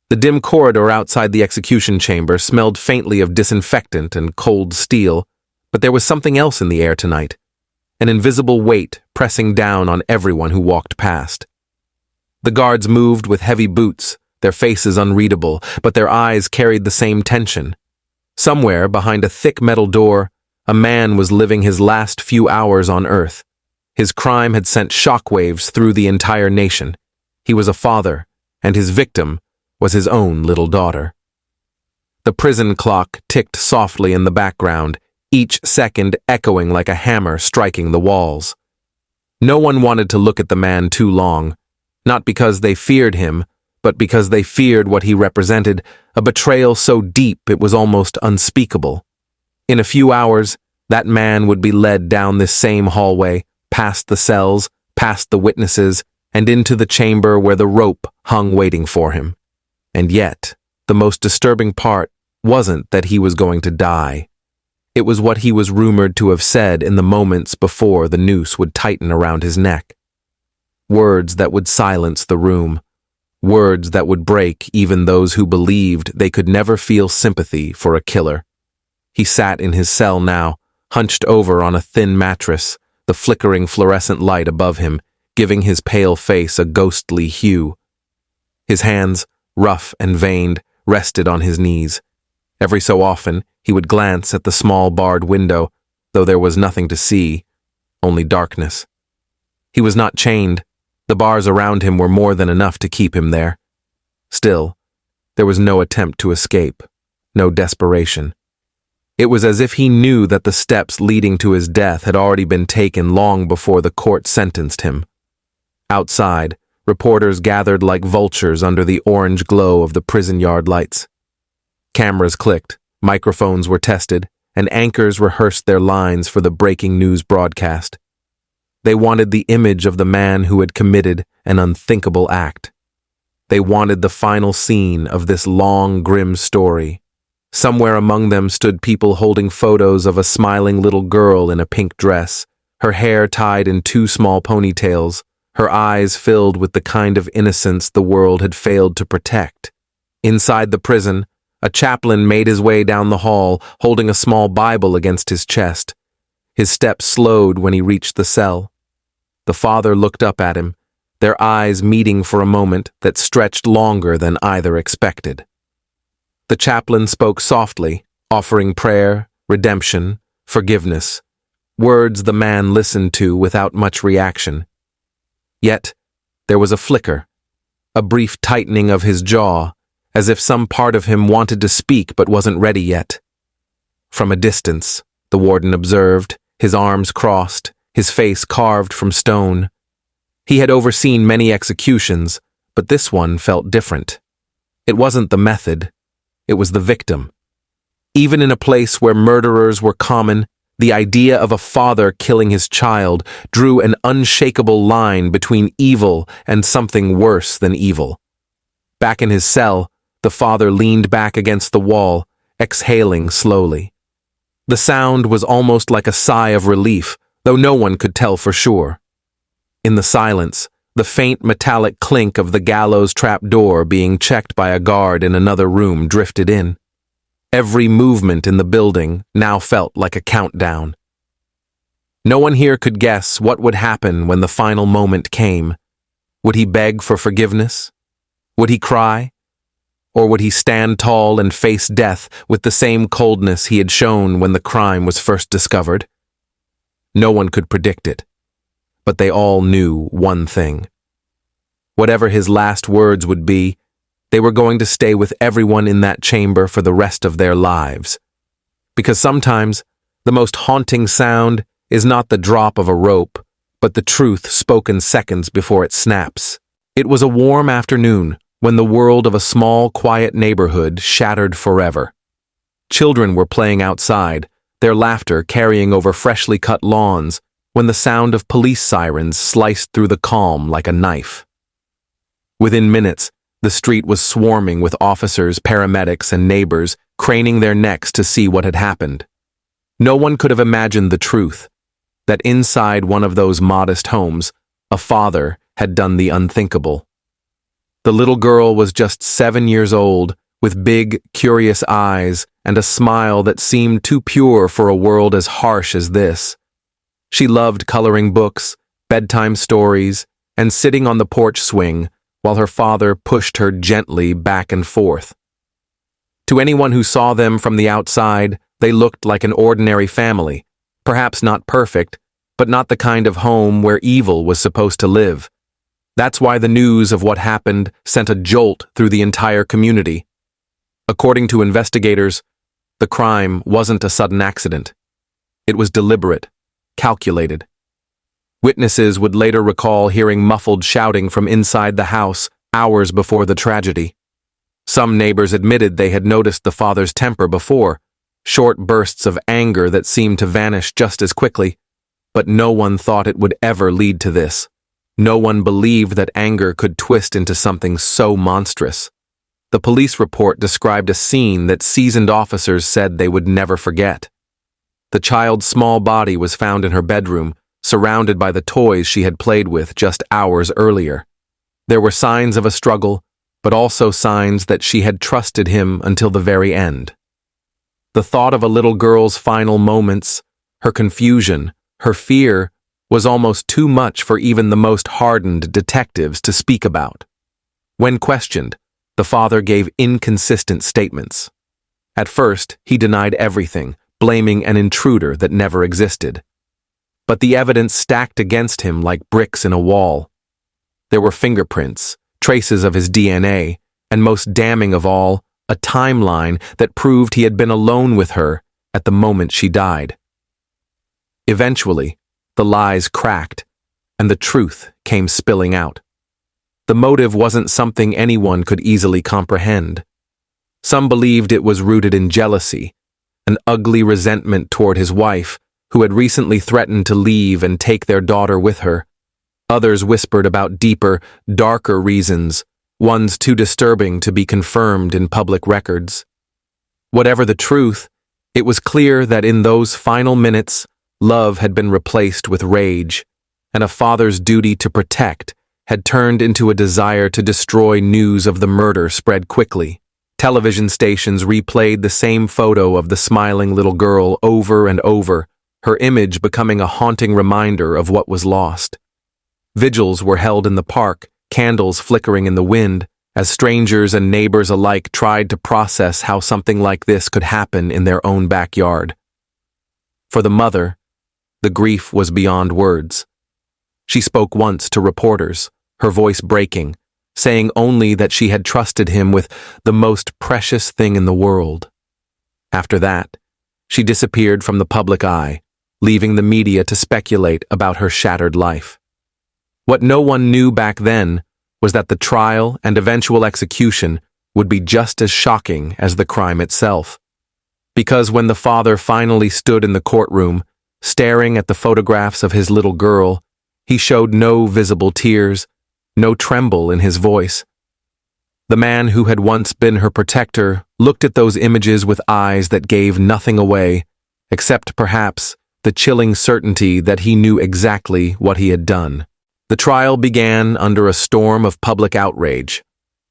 The dim corridor outside the execution chamber smelled faintly of disinfectant and cold steel, but there was something else in the air tonight, an invisible weight pressing down on everyone who walked past. The guards moved with heavy boots, their faces unreadable, but their eyes carried the same tension. Somewhere, behind a thick metal door, a man was living his last few hours on Earth. His crime had sent shockwaves through the entire nation. He was a father, and his victim was his own little daughter. The prison clock ticked softly in the background, each second echoing like a hammer striking the walls. No one wanted to look at the man too long, not because they feared him, but because they feared what he represented, a betrayal so deep it was almost unspeakable. In a few hours, that man would be led down this same hallway, past the cells, past the witnesses, and into the chamber where the rope hung waiting for him. And yet, the most disturbing part wasn't that he was going to die. It was what he was rumored to have said in the moments before the noose would tighten around his neck. Words that would silence the room. Words that would break even those who believed they could never feel sympathy for a killer. He sat in his cell now, hunched over on a thin mattress, the flickering fluorescent light above him, giving his pale face a ghostly hue. His hands, rough and veined, rested on his knees. Every so often, he would glance at the small barred window, though there was nothing to see, only darkness. He was not chained. The bars around him were more than enough to keep him there. Still, there was no attempt to escape, no desperation. It was as if he knew that the steps leading to his death had already been taken long before the court sentenced him. Outside, reporters gathered like vultures under the orange glow of the prison yard lights. Cameras clicked, microphones were tested, and anchors rehearsed their lines for the breaking news broadcast. They wanted the image of the man who had committed an unthinkable act. They wanted the final scene of this long, grim story. Somewhere among them stood people holding photos of a smiling little girl in a pink dress, her hair tied in two small ponytails, her eyes filled with the kind of innocence the world had failed to protect. Inside the prison, a chaplain made his way down the hall, holding a small Bible against his chest. His steps slowed when he reached the cell. The father looked up at him, their eyes meeting for a moment that stretched longer than either expected. The chaplain spoke softly, offering prayer, redemption, forgiveness, words the man listened to without much reaction. Yet, there was a flicker, a brief tightening of his jaw, as if some part of him wanted to speak but wasn't ready yet. From a distance, the warden observed, his arms crossed, his face carved from stone. He had overseen many executions, but this one felt different. It wasn't the method, it was the victim. Even in a place where murderers were common, the idea of a father killing his child drew an unshakable line between evil and something worse than evil. Back in his cell, the father leaned back against the wall, exhaling slowly. The sound was almost like a sigh of relief, though no one could tell for sure. In the silence, the faint metallic clink of the gallows trap door being checked by a guard in another room drifted in. Every movement in the building now felt like a countdown. No one here could guess what would happen when the final moment came. Would he beg for forgiveness? Would he cry? Or would he stand tall and face death with the same coldness he had shown when the crime was first discovered? No one could predict it, but they all knew one thing. Whatever his last words would be, they were going to stay with everyone in that chamber for the rest of their lives. Because sometimes, the most haunting sound is not the drop of a rope, but the truth spoken seconds before it snaps. It was a warm afternoon when the world of a small, quiet neighborhood shattered forever. Children were playing outside, their laughter carrying over freshly cut lawns, when the sound of police sirens sliced through the calm like a knife. Within minutes, the street was swarming with officers, paramedics, and neighbors, craning their necks to see what had happened. No one could have imagined the truth, that inside one of those modest homes, a father had done the unthinkable. The little girl was just 7 years old, with big, curious eyes and a smile that seemed too pure for a world as harsh as this. She loved coloring books, bedtime stories, and sitting on the porch swing while her father pushed her gently back and forth. To anyone who saw them from the outside, they looked like an ordinary family, perhaps not perfect, but not the kind of home where evil was supposed to live. That's why the news of what happened sent a jolt through the entire community. According to investigators, the crime wasn't a sudden accident. It was deliberate, calculated. Witnesses would later recall hearing muffled shouting from inside the house hours before the tragedy. Some neighbors admitted they had noticed the father's temper before, short bursts of anger that seemed to vanish just as quickly, but no one thought it would ever lead to this. No one believed that anger could twist into something so monstrous. The police report described a scene that seasoned officers said they would never forget. The child's small body was found in her bedroom, surrounded by the toys she had played with just hours earlier. There were signs of a struggle, but also signs that she had trusted him until the very end. The thought of a little girl's final moments, her confusion, her fear, was almost too much for even the most hardened detectives to speak about. When questioned, the father gave inconsistent statements. At first, he denied everything, blaming an intruder that never existed. But the evidence stacked against him like bricks in a wall. There were fingerprints, traces of his DNA, and most damning of all, a timeline that proved he had been alone with her at the moment she died. Eventually, the lies cracked, and the truth came spilling out. The motive wasn't something anyone could easily comprehend. Some believed it was rooted in jealousy, an ugly resentment toward his wife, who had recently threatened to leave and take their daughter with her. Others whispered about deeper, darker reasons, ones too disturbing to be confirmed in public records. Whatever the truth, it was clear that in those final minutes, love had been replaced with rage, and a father's duty to protect had turned into a desire to destroy. News of the murder spread quickly. Television stations replayed the same photo of the smiling little girl over and over, her image becoming a haunting reminder of what was lost. Vigils were held in the park, candles flickering in the wind, as strangers and neighbors alike tried to process how something like this could happen in their own backyard. For the mother, the grief was beyond words. She spoke once to reporters, her voice breaking, saying only that she had trusted him with the most precious thing in the world. After that, she disappeared from the public eye, leaving the media to speculate about her shattered life. What no one knew back then was that the trial and eventual execution would be just as shocking as the crime itself. Because when the father finally stood in the courtroom, staring at the photographs of his little girl, he showed no visible tears, no tremble in his voice. The man who had once been her protector looked at those images with eyes that gave nothing away, except perhaps the chilling certainty that he knew exactly what he had done. The trial began under a storm of public outrage.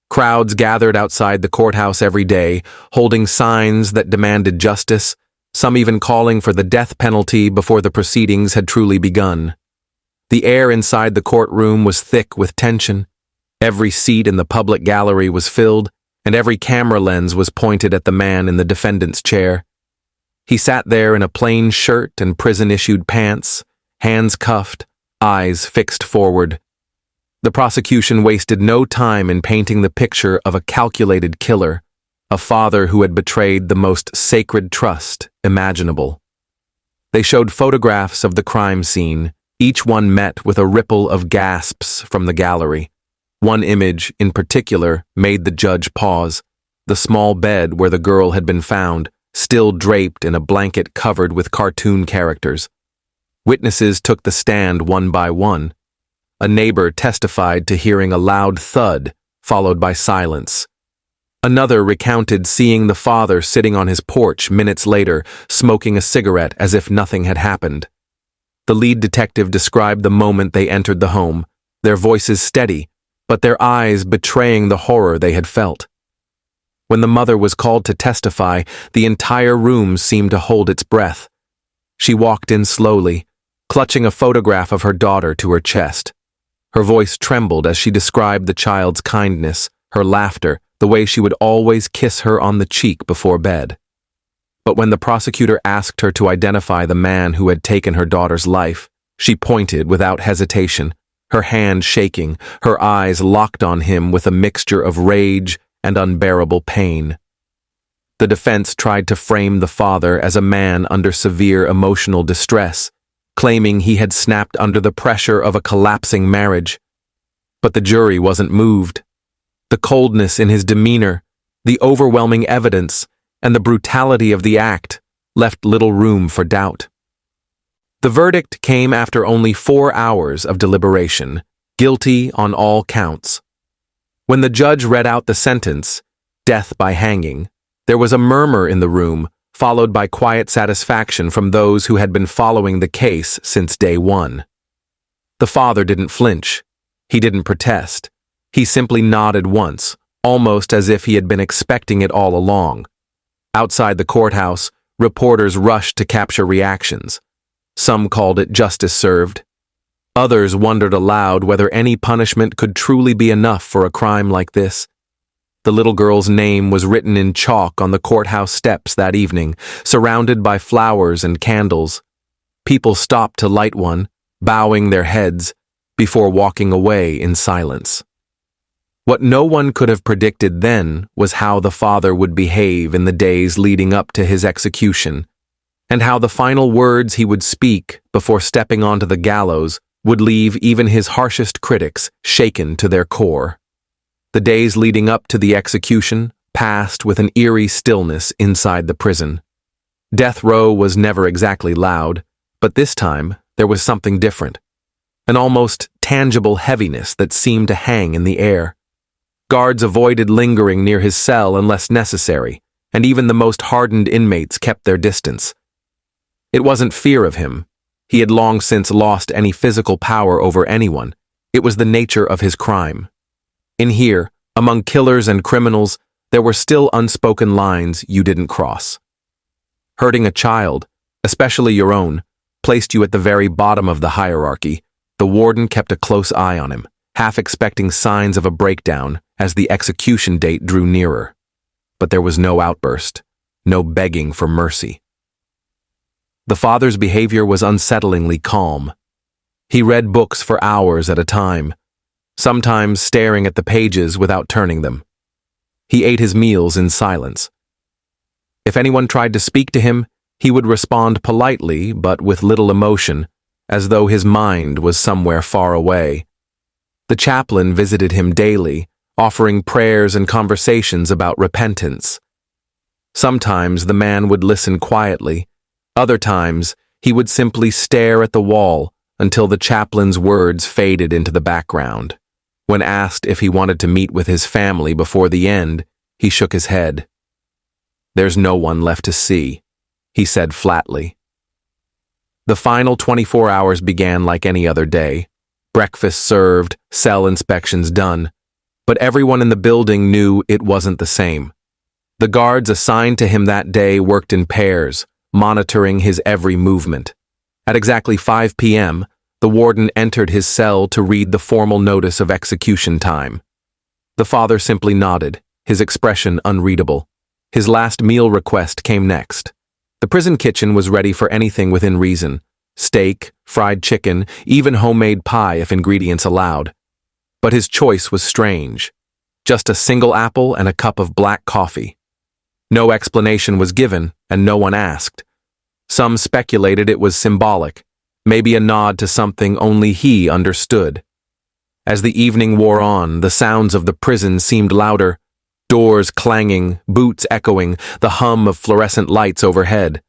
Crowds gathered outside the courthouse every day, holding signs that demanded justice, some even calling for the death penalty before the proceedings had truly begun. The air inside the courtroom was thick with tension. Every seat in the public gallery was filled, and every camera lens was pointed at the man in the defendant's chair. He sat there in a plain shirt and prison-issued pants, hands cuffed, eyes fixed forward. The prosecution wasted no time in painting the picture of a calculated killer, a father who had betrayed the most sacred trust imaginable. They showed photographs of the crime scene, each one met with a ripple of gasps from the gallery. One image, in particular, made the judge pause: the small bed where the girl had been found, still draped in a blanket covered with cartoon characters. Witnesses took the stand one by one. A neighbor testified to hearing a loud thud, followed by silence. Another recounted seeing the father sitting on his porch minutes later, smoking a cigarette as if nothing had happened. The lead detective described the moment they entered the home, their voices steady, but their eyes betraying the horror they had felt. When the mother was called to testify, the entire room seemed to hold its breath. She walked in slowly, clutching a photograph of her daughter to her chest. Her voice trembled as she described the child's kindness, her laughter, the way she would always kiss her on the cheek before bed. But when the prosecutor asked her to identify the man who had taken her daughter's life, she pointed without hesitation, her hand shaking, her eyes locked on him with a mixture of rage and unbearable pain. The defense tried to frame the father as a man under severe emotional distress, claiming he had snapped under the pressure of a collapsing marriage. But the jury wasn't moved. The coldness in his demeanor, the overwhelming evidence, and the brutality of the act left little room for doubt. The verdict came after only 4 hours of deliberation, guilty on all counts. When the judge read out the sentence, death by hanging, there was a murmur in the room, followed by quiet satisfaction from those who had been following the case since day one. The father didn't flinch. He didn't protest. He simply nodded once, almost as if he had been expecting it all along. Outside the courthouse, reporters rushed to capture reactions. Some called it justice served. Others wondered aloud whether any punishment could truly be enough for a crime like this. The little girl's name was written in chalk on the courthouse steps that evening, surrounded by flowers and candles. People stopped to light one, bowing their heads, before walking away in silence. What no one could have predicted then was how the father would behave in the days leading up to his execution, and how the final words he would speak before stepping onto the gallows would leave even his harshest critics shaken to their core. The days leading up to the execution passed with an eerie stillness inside the prison. Death row was never exactly loud, but this time there was something different, an almost tangible heaviness that seemed to hang in the air. Guards avoided lingering near his cell unless necessary, and even the most hardened inmates kept their distance. It wasn't fear of him. He had long since lost any physical power over anyone. It was the nature of his crime. In here, among killers and criminals, there were still unspoken lines you didn't cross. Hurting a child, especially your own, placed you at the very bottom of the hierarchy. The warden kept a close eye on him, half expecting signs of a breakdown as the execution date drew nearer. But there was no outburst, no begging for mercy. The father's behavior was unsettlingly calm. He read books for hours at a time, sometimes staring at the pages without turning them. He ate his meals in silence. If anyone tried to speak to him, he would respond politely but with little emotion, as though his mind was somewhere far away. The chaplain visited him daily, offering prayers and conversations about repentance. Sometimes the man would listen quietly. Other times, he would simply stare at the wall until the chaplain's words faded into the background. When asked if he wanted to meet with his family before the end, he shook his head. "There's no one left to see," he said flatly. The final 24 hours began like any other day. Breakfast served, cell inspections done. But everyone in the building knew it wasn't the same. The guards assigned to him that day worked in pairs, monitoring his every movement. At exactly 5 p.m., the warden entered his cell to read the formal notice of execution time. The father simply nodded, his expression unreadable. His last meal request came next. The prison kitchen was ready for anything within reason: steak, fried chicken, even homemade pie if ingredients allowed. But his choice was strange. Just a single apple and a cup of black coffee. No explanation was given, and no one asked. Some speculated it was symbolic, maybe a nod to something only he understood. As the evening wore on, the sounds of the prison seemed louder, doors clanging, boots echoing, the hum of fluorescent lights overhead.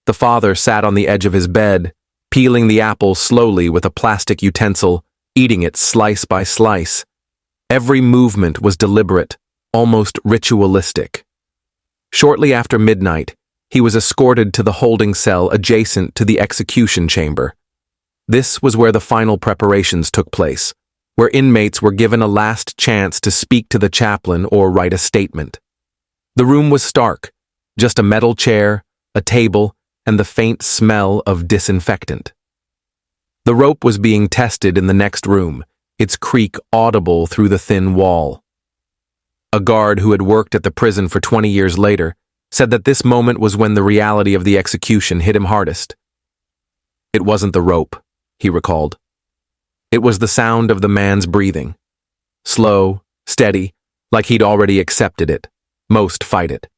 The father sat on the edge of his bed, peeling the apple slowly with a plastic utensil, eating it slice by slice. Every movement was deliberate, almost ritualistic. Shortly after midnight, he was escorted to the holding cell adjacent to the execution chamber. This was where the final preparations took place. where inmates were given a last chance to speak to the chaplain or write a statement. The room was stark, just a metal chair, a table, and the faint smell of disinfectant. The rope was being tested in the next room, its creak audible through the thin wall. A guard who had worked at the prison for 20 years later said that this moment was when the reality of the execution hit him hardest. It wasn't the rope, he recalled. It was the sound of the man's breathing. Slow, steady, like he'd already accepted it. Most fight it.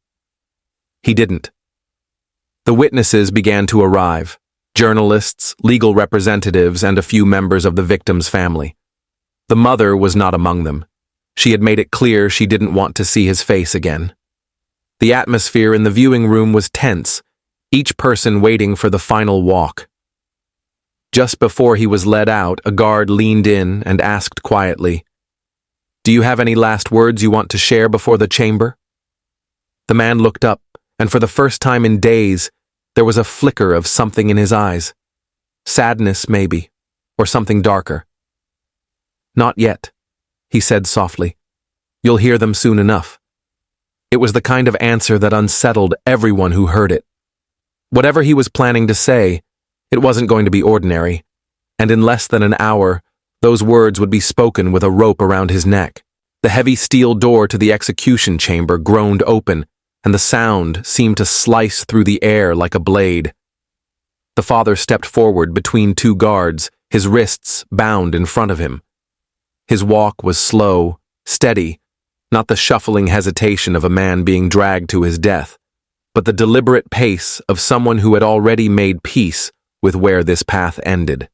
He didn't. The witnesses began to arrive. Journalists, legal representatives, and a few members of the victim's family. The mother was not among them. She had made it clear she didn't want to see his face again. The atmosphere in the viewing room was tense, each person waiting for the final walk. Just before he was led out, a guard leaned in and asked quietly, "Do you have any last words you want to share before the chamber?" The man looked up, and for the first time in days, there was a flicker of something in his eyes. Sadness, maybe, or something darker. "Not yet," he said softly. "You'll hear them soon enough." It was the kind of answer that unsettled everyone who heard it. Whatever he was planning to say, it wasn't going to be ordinary, and in less than an hour, those words would be spoken with a rope around his neck. The heavy steel door to the execution chamber groaned open, and the sound seemed to slice through the air like a blade. The father stepped forward between two guards, his wrists bound in front of him. His walk was slow, steady, not the shuffling hesitation of a man being dragged to his death, but the deliberate pace of someone who had already made peace with where this path ended.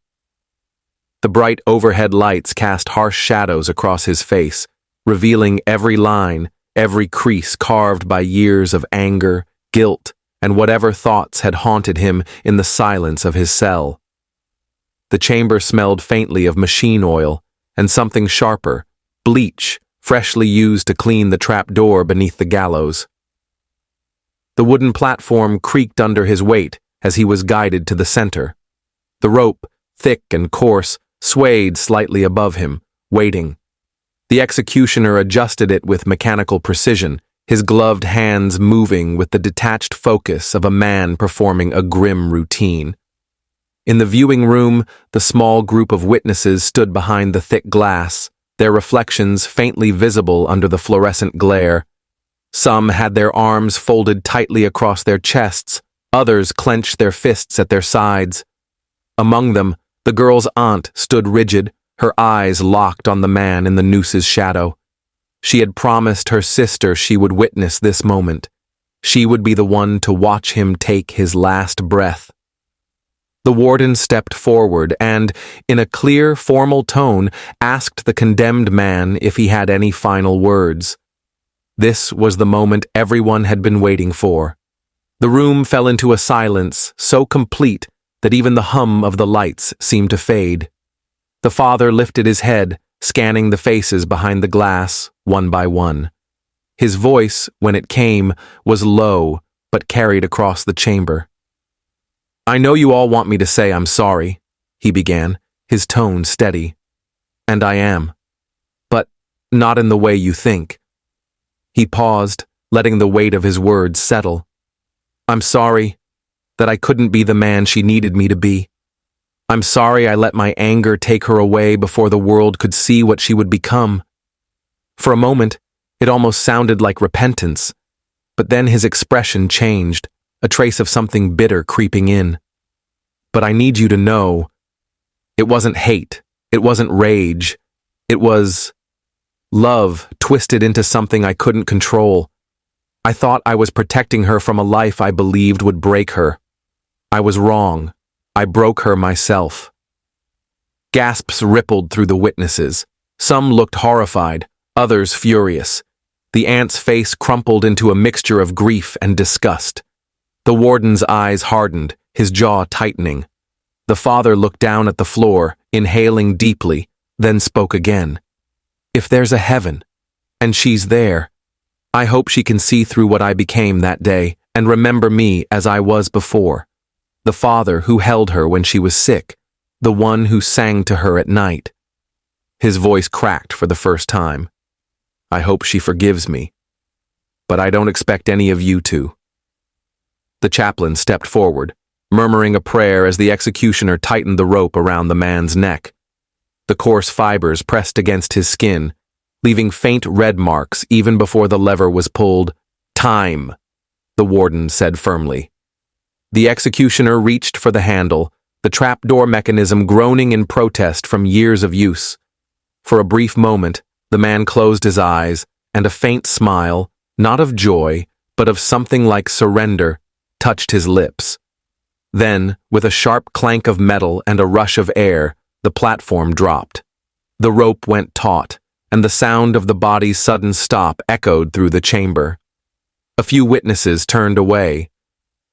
The bright overhead lights cast harsh shadows across his face, revealing every line, every crease carved by years of anger, guilt, and whatever thoughts had haunted him in the silence of his cell. The chamber smelled faintly of machine oil and something sharper, bleach, freshly used to clean the trap door beneath the gallows. The wooden platform creaked under his weight as he was guided to the center. The rope, thick and coarse, swayed slightly above him, waiting. The executioner adjusted it with mechanical precision, his gloved hands moving with the detached focus of a man performing a grim routine. In the viewing room, the small group of witnesses stood behind the thick glass, their reflections faintly visible under the fluorescent glare. Some had their arms folded tightly across their chests, others clenched their fists at their sides. Among them, the girl's aunt stood rigid, her eyes locked on the man in the nooses shadow. She had promised her sister she would witness this moment. She would be the one to watch him take his last breath. The warden stepped forward and, in a clear, formal tone, asked the condemned man if he had any final words. This was the moment everyone had been waiting for. The room fell into a silence so complete that even the hum of the lights seemed to fade. The father lifted his head, scanning the faces behind the glass, one by one. His voice, when it came, was low, but carried across the chamber. "I know you all want me to say I'm sorry," he began, his tone steady. "And I am. But not in the way you think." He paused, letting the weight of his words settle. "I'm sorry that I couldn't be the man she needed me to be. I'm sorry I let my anger take her away before the world could see what she would become." For a moment, it almost sounded like repentance, but then his expression changed, a trace of something bitter creeping in. "But I need you to know, it wasn't hate, it wasn't rage, it was love twisted into something I couldn't control. I thought I was protecting her from a life I believed would break her. I was wrong. I broke her myself." Gasps rippled through the witnesses. Some looked horrified, others furious. The aunt's face crumpled into a mixture of grief and disgust. The warden's eyes hardened, his jaw tightening. The father looked down at the floor, inhaling deeply, then spoke again. "If there's a heaven, and she's there, I hope she can see through what I became that day and remember me as I was before. The father who held her when she was sick, the one who sang to her at night." His voice cracked for the first time. I hope she forgives me, but I don't expect any of you to. The chaplain stepped forward, murmuring a prayer as the executioner tightened the rope around the man's neck. The coarse fibers pressed against his skin, leaving faint red marks even before the lever was pulled. Time, the warden said firmly. The executioner reached for the handle, the trapdoor mechanism groaning in protest from years of use. For a brief moment, the man closed his eyes, and a faint smile, not of joy, but of something like surrender, touched his lips. Then, with a sharp clank of metal and a rush of air, the platform dropped. The rope went taut, and the sound of the body's sudden stop echoed through the chamber. A few witnesses turned away.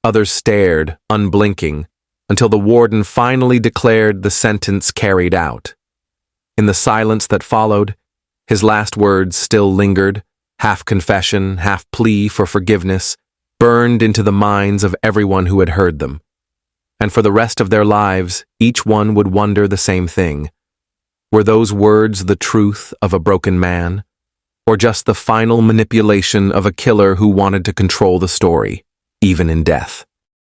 Others stared, unblinking, until the warden finally declared the sentence carried out. In the silence that followed, his last words still lingered, half confession, half plea for forgiveness, burned into the minds of everyone who had heard them. And for the rest of their lives, each one would wonder the same thing. Were those words the truth of a broken man, or just the final manipulation of a killer who wanted to control the story, even in death?